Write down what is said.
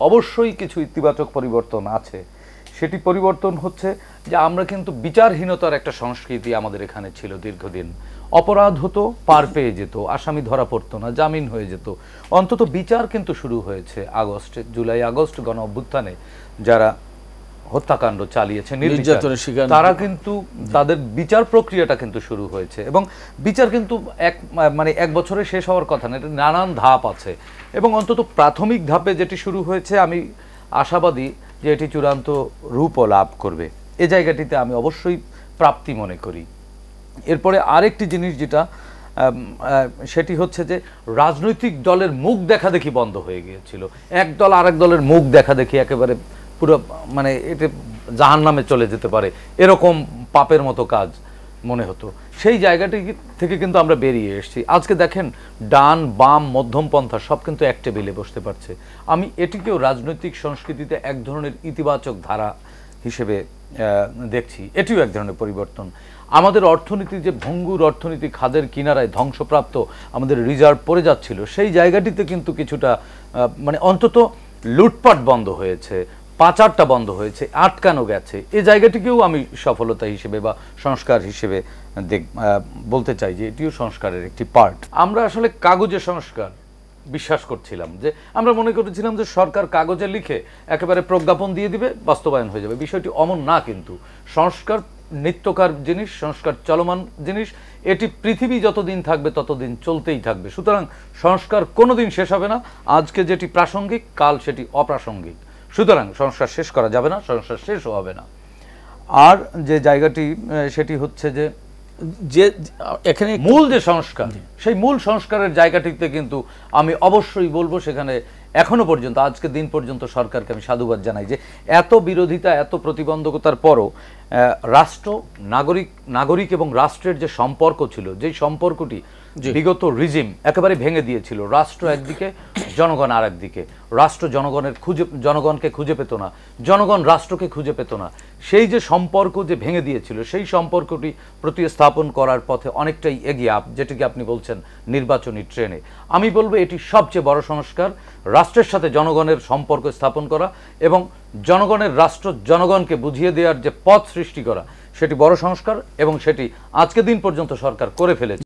অবশ্যই কিছু ইতিবাচক পরিবর্তন আছে। সেটি পরিবর্তন হচ্ছে যে আমরা কিন্তু বিচারহীনতার একটা সংস্কৃতি আমাদের এখানে ছিল দীর্ঘদিন। অপরাধ হতো, পার পেয়ে যেত, আসামি ধরা পড়তো না, জামিন হয়ে যেত। অন্তত বিচার কিন্তু শুরু হয়েছে আগস্টে, জুলাই আগস্ট গণ অভ্যুত্থানে যারা হত্যাকাণ্ড চালিয়েছে, নির্যাতনের শিকার, তারা কিন্তু তাদের বিচার প্রক্রিয়াটা কিন্তু শুরু হয়েছে। এবং বিচার কিন্তু এক বছরে শেষ হওয়ার কথা না, এটা নানান ধাপ আছে। এবং অন্তত প্রাথমিক ধাপে যেটি শুরু হয়েছে, আমি আশাবাদী যে এটি চূড়ান্ত রূপও লাভ করবে। এ জায়গাটিতে আমি অবশ্যই প্রাপ্তি মনে করি। এরপরে আরেকটি জিনিস যেটা সেটি হচ্ছে যে রাজনৈতিক দলের মুখ দেখা দেখি বন্ধ হয়ে গিয়েছিল। এক দল আরেক দলের মুখ দেখা দেখি একেবারে পুরো এটা জাহান্নামে চলে যেতে পারে এরকম পাপের মতো কাজ মনে হতো। সেই জায়গাটি থেকে কিন্তু আমরা বেরিয়ে এসেছি। আজকে দেখেন ডান বাম মধ্যমপন্থা সব কিন্তু এক টেবিলে বসতে পারছে। আমি এটিকেও রাজনৈতিক সংস্কৃতিতে এক ধরনের ইতিবাচক ধারা হিসেবে দেখছি। এটিও এক ধরনের পরিবর্তন। আমাদের অর্থনীতি যে ভঙ্গুর অর্থনীতি, খাদের কিনারায় ধ্বংসপ্রাপ্ত, আমাদের রিজার্ভ পড়ে যাচ্ছিল, সেই জায়গাটিতে কিন্তু কিছুটা অন্তত লুটপাট বন্ধ হয়েছে, পাচারটা বন্ধ হয়েছে, আটকানো গেছে। এই জায়গাটিকেও আমি সফলতা হিসেবে বা সংস্কার হিসেবে বলতে চাই যে এটিও সংস্কারের একটি পার্ট। আমরা আসলে কাগজে সংস্কার বিশ্বাস করছিলাম, যে আমরা মনে করেছিলাম যে সরকার কাগজে লিখে একেবারে প্রজ্ঞাপন দিয়ে দিবে, বাস্তবায়ন হয়ে যাবে। বিষয়টি অমন না। কিন্তু সংস্কার নিত্যকার জিনিস, সংস্কার চলমান জিনিস। এটি পৃথিবী যতদিন থাকবে ততদিন চলতেই থাকবে। সুতরাং সংস্কার কোনোদিন শেষ হবে না। আজকে যেটি প্রাসঙ্গিক, কাল সেটি অপ্রাসঙ্গিক। সুতরাং সংস্কার শেষ করা যাবে না, সংস্কার শেষও হবে না। আর যে জায়গাটি সেটি হচ্ছে যে এখানে মূল যে সংস্কার, সেই মূল সংস্কারের জায়গাটিতে কিন্তু আমি অবশ্যই বলবো, সেখানে এখনো পর্যন্ত আজকে দিন পর্যন্ত সরকারকে আমি সাধুবাদ জানাই যে এত বিরোধিতা, এত প্রতিবন্ধকতার পরও রাষ্ট্র, নাগরিক এবং রাষ্ট্রের যে সম্পর্ক ছিল, যেই সম্পর্কটি বিগত রিজিম একেবারে ভেঙে দিয়েছিল। রাষ্ট্র একদিকে, জনগণ আর একদিকে। রাষ্ট্র জনগণকে খুঁজে পেত না, জনগণ রাষ্ট্রকে খুঁজে পেত না। সেই যে সম্পর্ক যে ভেঙে দিয়েছিল, সেই সম্পর্কটি প্রতিস্থাপন করার পথে অনেকটাই এগিয়ে, যেটিকে আপনি বলছেন নির্বাচনী ট্রেনে। আমি বলবো এটি সবচেয়ে বড় সংস্কার। রাষ্ট্রের সাথে জনগণের সম্পর্ক স্থাপন করা এবং জনগণের রাষ্ট্র জনগণকে বুঝিয়ে দেওয়ার যে পথ সৃষ্টি করা, সেটি বড় সংস্কার এবং সেটি আজকে দিন পর্যন্ত সরকার করে ফেলেছে।